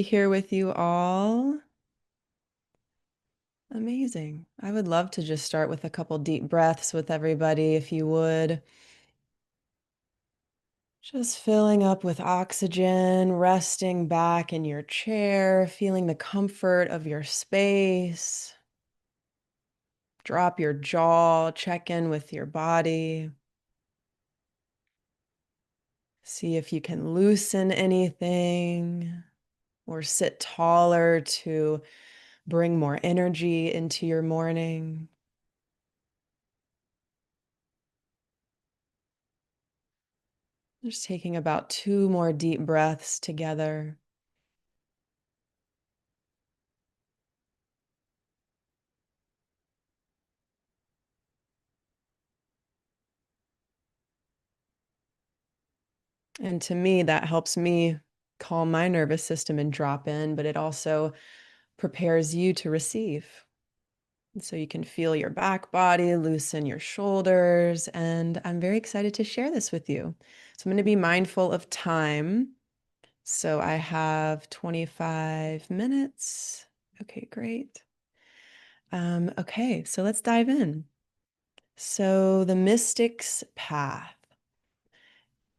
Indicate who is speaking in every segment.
Speaker 1: Here with you all. Amazing. I would love to just start with a couple deep breaths with everybody, if you would. Just filling up with oxygen, resting back in your chair, feeling the comfort of your space. Drop your jaw, check in with your body. See if you can loosen anything or sit taller to bring more energy into your morning. Just taking about 2 more deep breaths together. And to me, that helps me calm my nervous system and drop in, but it also prepares you to receive. And so you can feel your back body, loosen your shoulders, and I'm very excited to share this with you. So I'm going to be mindful of time. So I have 25 minutes. Okay, great. Okay, so let's dive in. So the mystic's path.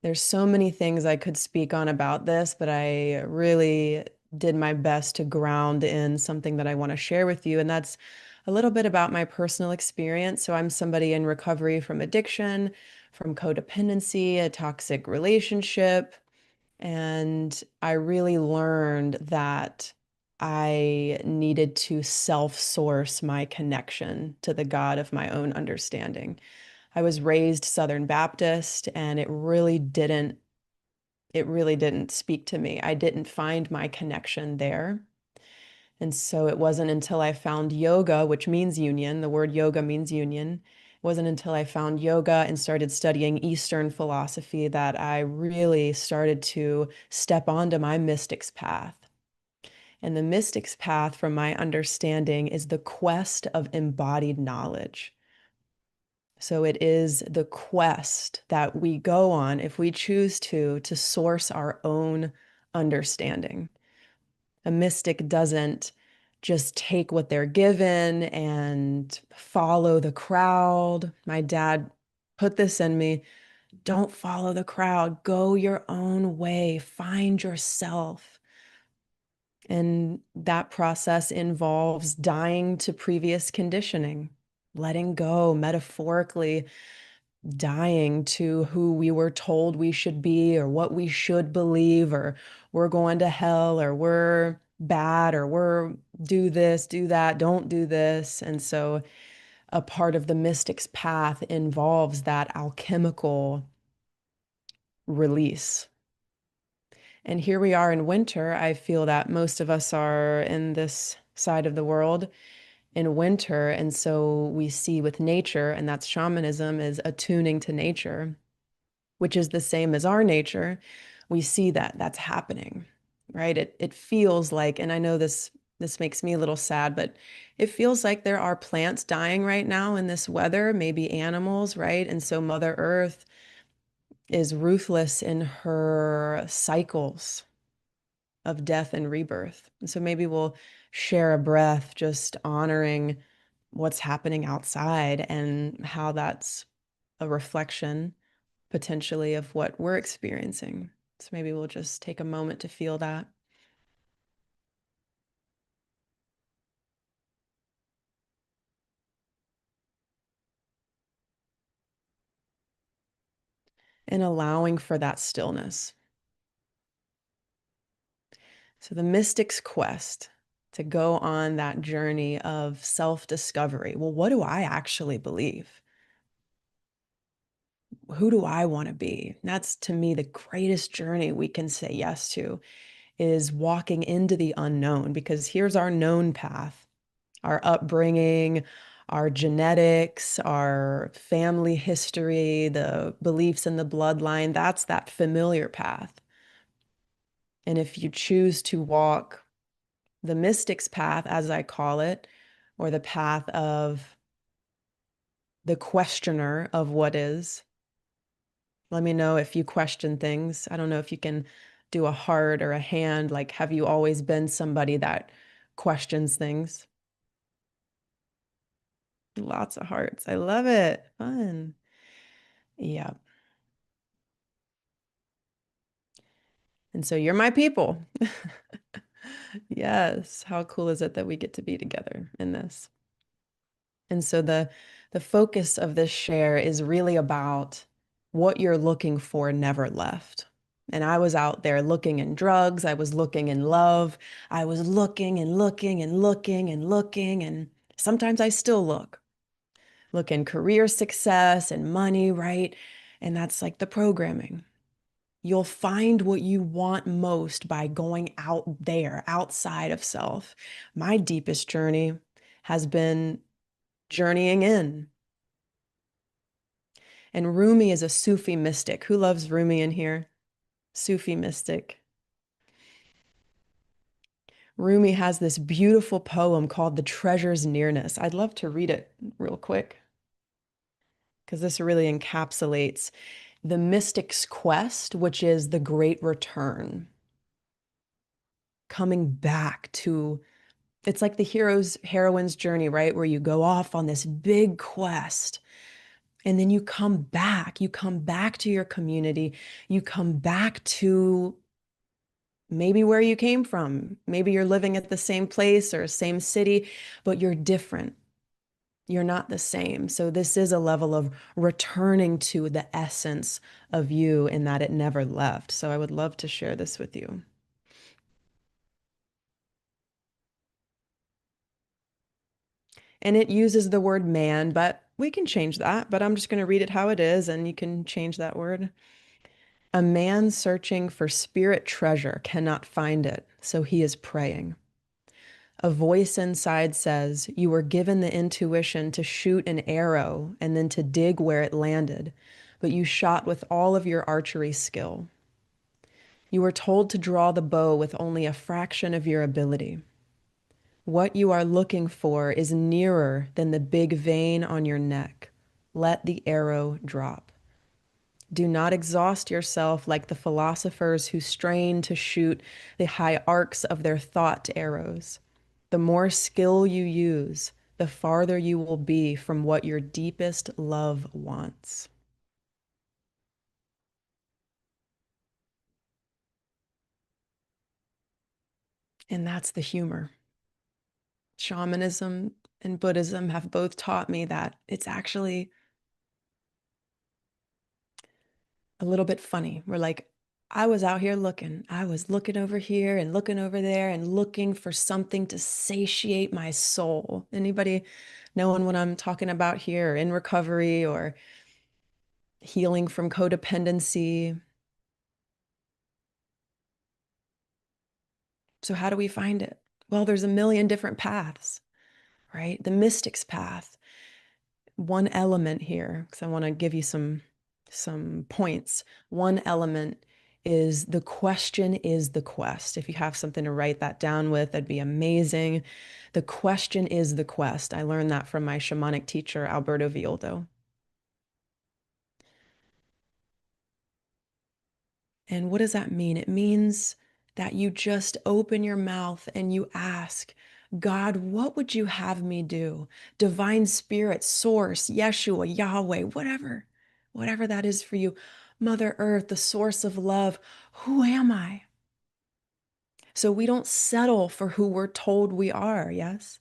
Speaker 1: There's so many things I could speak on about this, but I really did my best to ground in something that I want to share with you. And that's a little bit about my personal experience. So I'm somebody in recovery from addiction, from codependency, a toxic relationship. And I really learned that I needed to self-source my connection to the God of my own understanding. I was raised Southern Baptist, and it really didn't speak to me. I didn't find my connection there. And so it wasn't until I found yoga, which means union, the word yoga means union. It wasn't until I found yoga and started studying Eastern philosophy that I really started to step onto my mystic's path. And the mystic's path, from my understanding, is the quest of embodied knowledge. So it is the quest that we go on if we choose to source our own understanding. A mystic doesn't just take what they're given and follow the crowd. My dad put this in me. Don't follow the crowd. Go your own way. Find yourself. And that process involves dying to previous conditioning, letting go, metaphorically dying to who we were told we should be or what we should believe, or we're going to hell, or we're bad, or we're do this, do that, don't do this. And so a part of the mystic's path involves that alchemical release. And here we are in winter. I feel that most of us are in this side of the world in winter. And so we see with nature, and that's shamanism, is attuning to nature, which is the same as our nature. We see that that's happening, right? It feels like, and I know this makes me a little sad, but it feels like there are plants dying right now in this weather, maybe animals, right? And so Mother Earth is ruthless in her cycles of death and rebirth. And so maybe we'll share a breath, just honoring what's happening outside and how that's a reflection potentially of what we're experiencing. So maybe we'll just take a moment to feel that. And allowing for that stillness. So the mystic's quest to go on that journey of self-discovery. Well, what do I actually believe? Who do I want to be? That's, to me, the greatest journey we can say yes to, is walking into the unknown, because here's our known path, our upbringing, our genetics, our family history, the beliefs in the bloodline. That's that familiar path. And if you choose to walk the mystic's path, as I call it, or the path of the questioner of what is, let me know if you question things. I don't know if you can do a heart or a hand. Like, have you always been somebody that questions things? Lots of hearts. I love it. Fun. Yeah. And so you're my people. Yes. How cool is it that we get to be together in this? And so the focus of this share is really about what you're looking for never left. And I was out there looking in drugs, I was looking in love, I was looking and looking and looking and looking, and sometimes I still look in career success and money, right? And that's like the programming. You'll find what you want most by going out there, outside of self. My deepest journey has been journeying in. And Rumi is a Sufi mystic. Who loves Rumi in here? Sufi mystic. Rumi has this beautiful poem called The Treasure's Nearness. I'd love to read it real quick because this really encapsulates the mystic's quest, which is the great return, coming back to it's like the heroine's journey, right? Where you go off on this big quest and then you come back to your community, you come back to maybe where you came from. Maybe you're living at the same place or same city, but you're different. You're not the same. So this is a level of returning to the essence of you in that it never left. So I would love to share this with you. And it uses the word man, but we can change that. But I'm just going to read it how it is, and you can change that word. A man searching for spirit treasure cannot find it, so he is praying. A voice inside says, you were given the intuition to shoot an arrow and then to dig where it landed, but you shot with all of your archery skill. You were told to draw the bow with only a fraction of your ability. What you are looking for is nearer than the big vein on your neck. Let the arrow drop. Do not exhaust yourself like the philosophers who strain to shoot the high arcs of their thought arrows. The more skill you use, the farther you will be from what your deepest love wants. And that's the humor. Shamanism and Buddhism have both taught me that it's actually a little bit funny. We're like, I was out here looking. I was looking over here and looking over there and looking for something to satiate my soul. Anybody knowing what I'm talking about here, in recovery or healing from codependency? So how do we find it? Well, there's a million different paths, right? The mystic's path. One element here, because I want to give you some points. One element is the question is the quest. If you have something to write that down with, that'd be amazing. The question is the quest. I learned that from my shamanic teacher, Alberto Violdo. And what does that mean? It means that you just open your mouth and you ask, God, what would you have me do? Divine Spirit, Source, Yeshua, Yahweh, whatever that is for you. Mother Earth, the source of love, who am I? So we don't settle for who we're told we are, yes?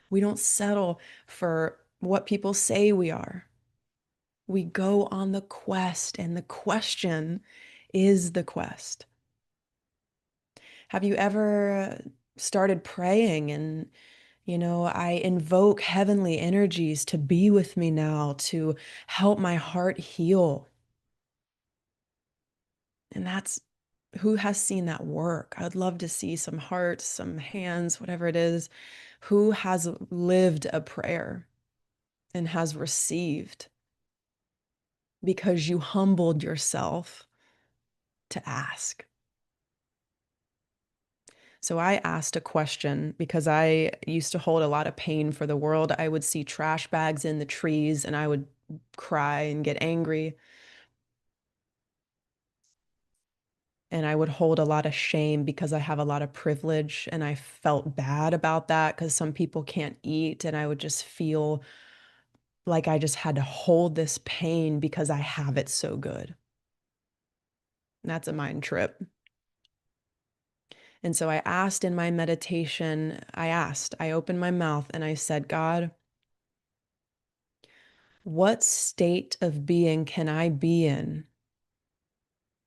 Speaker 1: We don't settle for what people say we are. We go on the quest, and the question is the quest. Have you ever started praying and, I invoke heavenly energies to be with me now, to help my heart heal? And that's who has seen that work. I'd love to see some hearts, some hands, whatever it is. Who has lived a prayer and has received because you humbled yourself to ask? So I asked a question because I used to hold a lot of pain for the world. I would see trash bags in the trees and I would cry and get angry. And I would hold a lot of shame because I have a lot of privilege. And I felt bad about that because some people can't eat. And I would just feel like I just had to hold this pain because I have it so good. And that's a mind trip. And so I asked in my meditation, I opened my mouth and I said, God, what state of being can I be in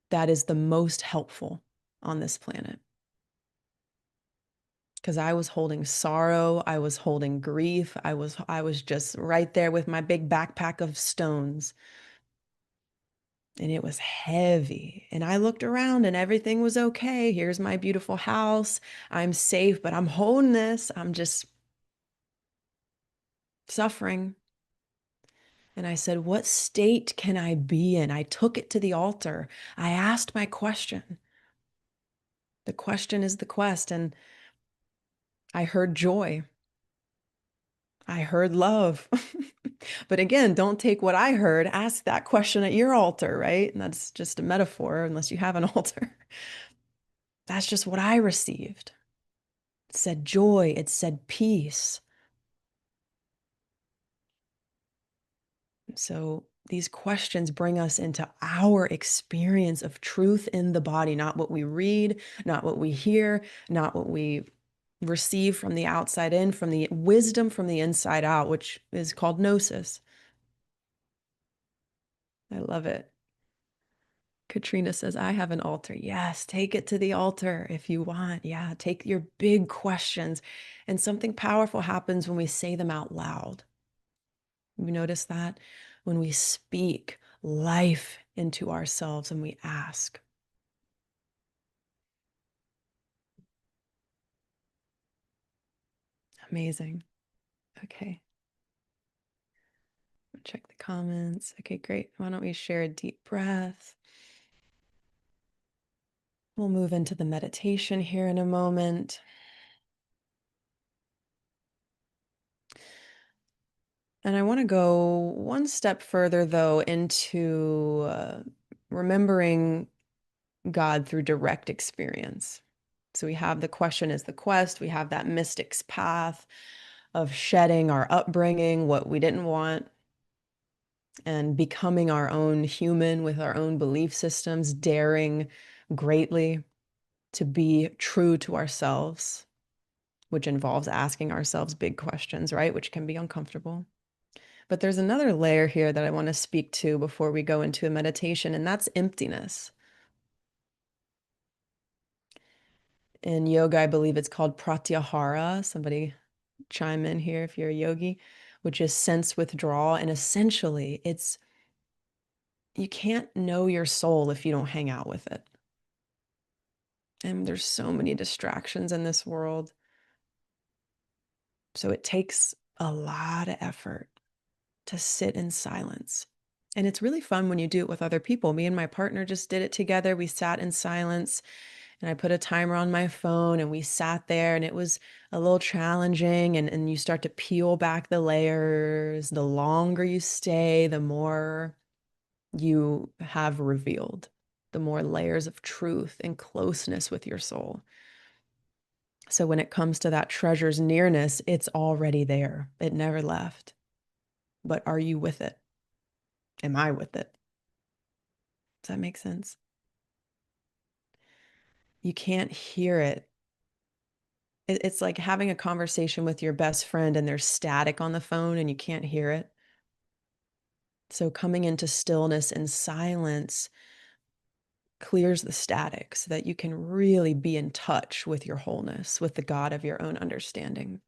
Speaker 1: that is the most helpful on this planet? Because I was holding sorrow, I was holding grief, I was just right there with my big backpack of stones. And it was heavy. And I looked around and everything was okay. Here's my beautiful house. I'm safe, but I'm holding this. I'm just suffering. And I said, what state can I be in? I took it to the altar. I asked my question. The question is the quest. And I heard joy. I heard love. But again, don't take what I heard. Ask that question at your altar, right? And that's just a metaphor, unless you have an altar. That's just what I received. It said joy. It said peace. So these questions bring us into our experience of truth in the body, not what we read, not what we hear, not what we receive from the outside in, from the wisdom from the inside out, which is called gnosis. I love it. Katrina says, I have an altar. Yes, take it to the altar if you want. Yeah, take your big questions. And something powerful happens when we say them out loud. You notice that? When we speak life into ourselves and we ask. Amazing. Okay. Check the comments. Okay, great. Why don't we share a deep breath? We'll move into the meditation here in a moment. And I want to go one step further, though, into remembering God through direct experience. So we have the question is the quest. We have that mystic's path of shedding our upbringing, what we didn't want, and becoming our own human with our own belief systems, daring greatly to be true to ourselves, which involves asking ourselves big questions, right? Which can be uncomfortable. But there's another layer here that I want to speak to before we go into a meditation, and that's emptiness. In yoga, I believe it's called pratyahara. Somebody chime in here if you're a yogi, which is sense withdrawal. And essentially, it's you can't know your soul if you don't hang out with it. And there's so many distractions in this world. So it takes a lot of effort to sit in silence. And it's really fun when you do it with other people. Me and my partner just did it together. We sat in silence and I put a timer on my phone and we sat there and it was a little challenging. And you start to peel back the layers. The longer you stay, the more you have revealed, the more layers of truth and closeness with your soul. So when it comes to that treasure's nearness, it's already there. It never left. But are you with it? Am I with it? Does that make sense? You can't hear it. It's like having a conversation with your best friend and there's static on the phone and you can't hear it. So coming into stillness and silence clears the static so that you can really be in touch with your wholeness, with the God of your own understanding.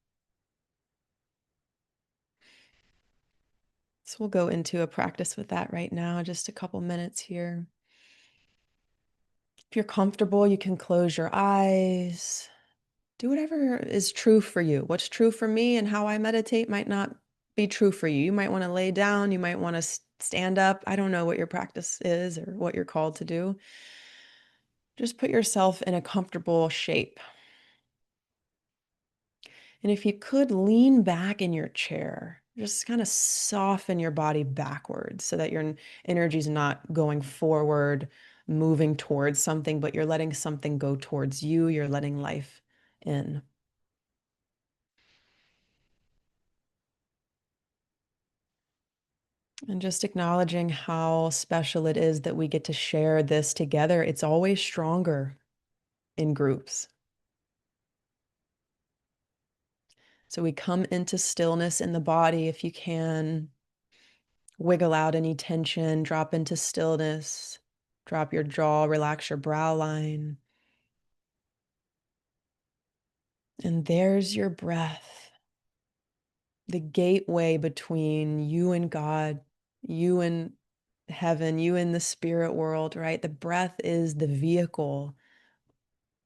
Speaker 1: So we'll go into a practice with that right now, just a couple minutes here. If you're comfortable, you can close your eyes. Do whatever is true for you. What's true for me and how I meditate might not be true for you. You might want to lay down, you might want to stand up. I don't know what your practice is or what you're called to do. Just put yourself in a comfortable shape. And if you could lean back in your chair, just kind of soften your body backwards so that your energy is not going forward, moving towards something, but you're letting something go towards you. You're letting life in. And just acknowledging how special it is that we get to share this together. It's always stronger in groups. So we come into stillness in the body if you can. Wiggle out any tension, drop into stillness, drop your jaw, relax your brow line. And there's your breath, the gateway between you and God, you and heaven, you and the spirit world, right? The breath is the vehicle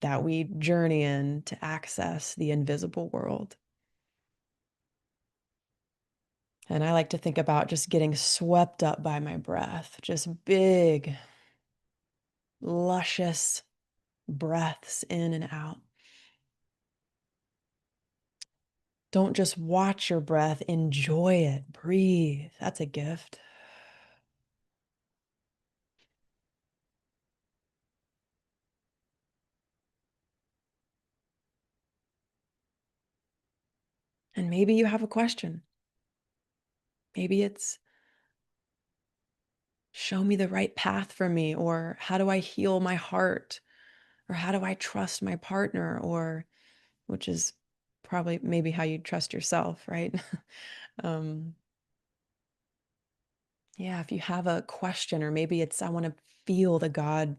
Speaker 1: that we journey in to access the invisible world. And I like to think about just getting swept up by my breath, just big, luscious breaths in and out. Don't just watch your breath, enjoy it, breathe. That's a gift. And maybe you have a question. Maybe it's, show me the right path for me, or how do I heal my heart, or how do I trust my partner, or which is probably maybe how you trust yourself, right? um, yeah, if you have a question, or maybe it's, I want to feel the God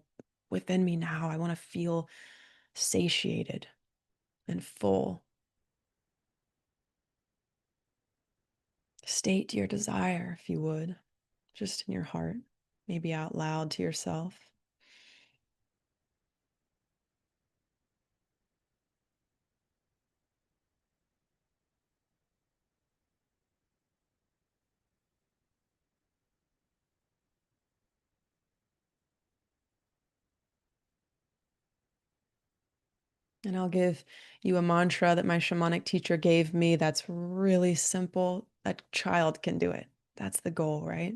Speaker 1: within me now. I want to feel satiated and full. State your desire, if you would, just in your heart, maybe out loud to yourself. And I'll give you a mantra that my shamanic teacher gave me that's really simple. A child can do it. That's the goal, right?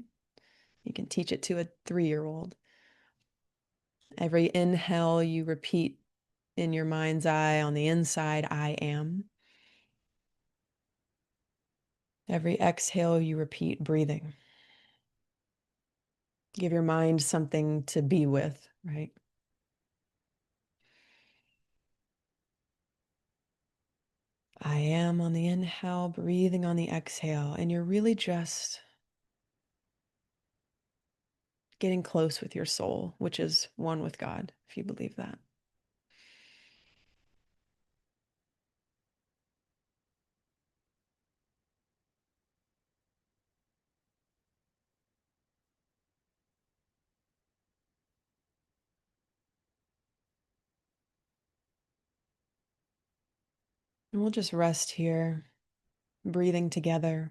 Speaker 1: You can teach it to a 3-year-old. Every inhale you repeat in your mind's eye on the inside, I am. Every exhale you repeat breathing. Give your mind something to be with, right? I am on the inhale, breathing on the exhale, and you're really just getting close with your soul, which is one with God, if you believe that. And we'll just rest here, breathing together,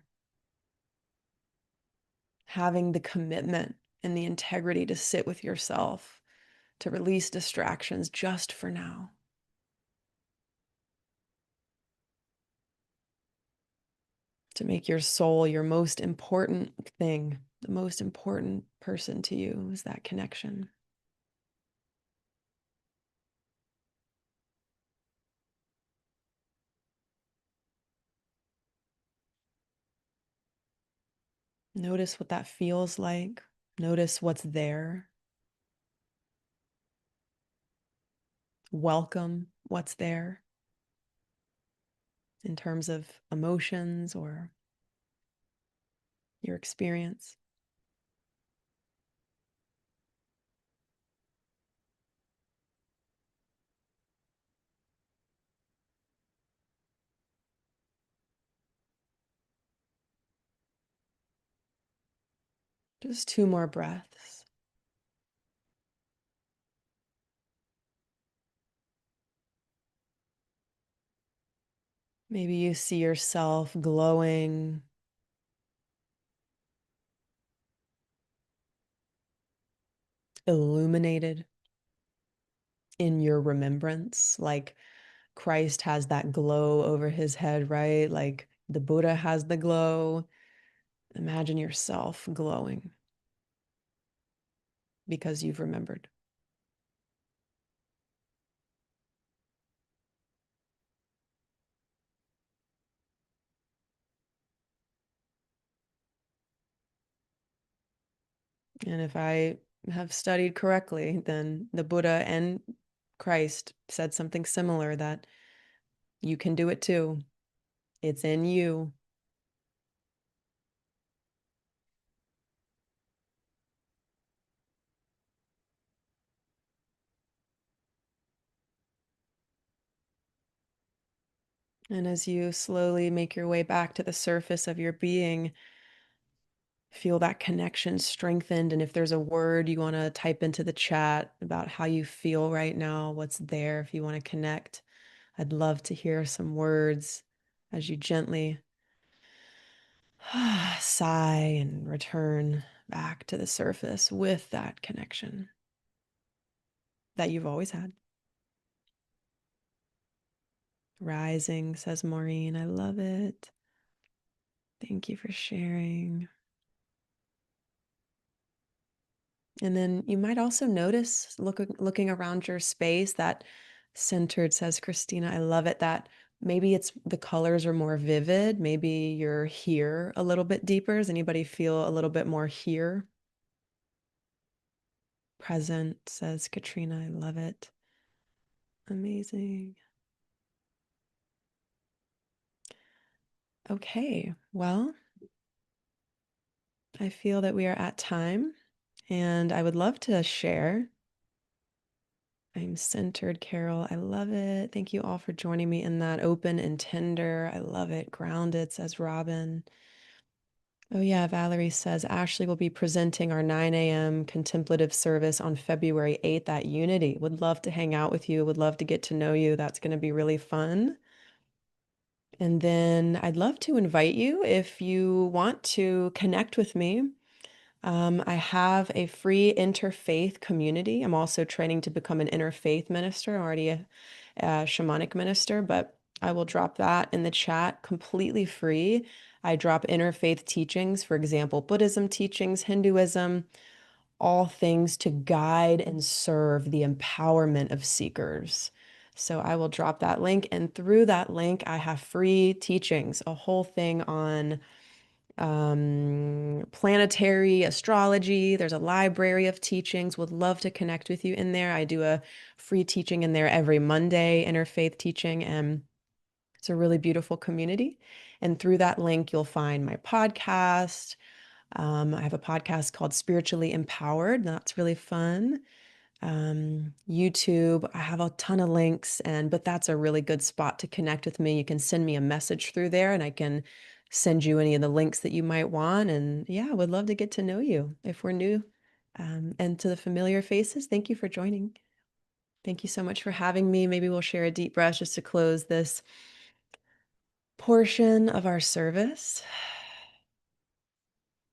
Speaker 1: having the commitment and the integrity to sit with yourself, to release distractions just for now. To make your soul your most important thing, the most important person to you is that connection. Notice what that feels like. Notice what's there. Welcome what's there in terms of emotions or your experience. Just 2 more breaths. Maybe you see yourself glowing, illuminated in your remembrance, like Christ has that glow over his head, right? Like the Buddha has the glow. Imagine yourself glowing because you've remembered. And if I have studied correctly, then the Buddha and Christ said something similar, that you can do it too. It's in you. And as you slowly make your way back to the surface of your being, feel that connection strengthened. And if there's a word you want to type into the chat about how you feel right now, what's there, if you want to connect, I'd love to hear some words as you gently sigh and return back to the surface with that connection that you've always had. Rising, says Maureen. I love it. Thank you for sharing. And then you might also notice, looking around your space, that centered, says Christina. I love it, that maybe it's the colors are more vivid. Maybe you're here a little bit deeper. Does anybody feel a little bit more here? Present, says Katrina. I love it. Amazing. Okay, well, I feel that we are at time, and I would love to share. I'm centered, Carol. I love it. Thank you all for joining me in that. Open and tender. I love it. Grounded, says Robin. Oh, yeah. Valerie says Ashley will be presenting our 9 a.m. contemplative service on February 8th at Unity. Would love to hang out with you. Would love to get to know you. That's going to be really fun. And then I'd love to invite you, if you want to connect with me. I have a free interfaith community. I'm also training to become an interfaith minister. I'm already a shamanic minister, but I will drop that in the chat, completely free. I drop interfaith teachings, for example, Buddhism teachings, Hinduism, all things to guide and serve the empowerment of seekers. So I will drop that link, and through that link, I have free teachings, a whole thing on planetary astrology. There's a library of teachings. Would love to connect with you in there. I do a free teaching in there every Monday, interfaith teaching, and it's a really beautiful community. And through that link, you'll find my podcast. I have a podcast called Spiritually Empowered. That's really fun. YouTube, I have a ton of links, but that's a really good spot to connect with me. You can send me a message through there, and I can send you any of the links that you might want. And yeah, I would love to get to know you if we're new. And to the familiar faces, thank you for joining. Thank you so much for having me. Maybe we'll share a deep breath just to close this portion of our service.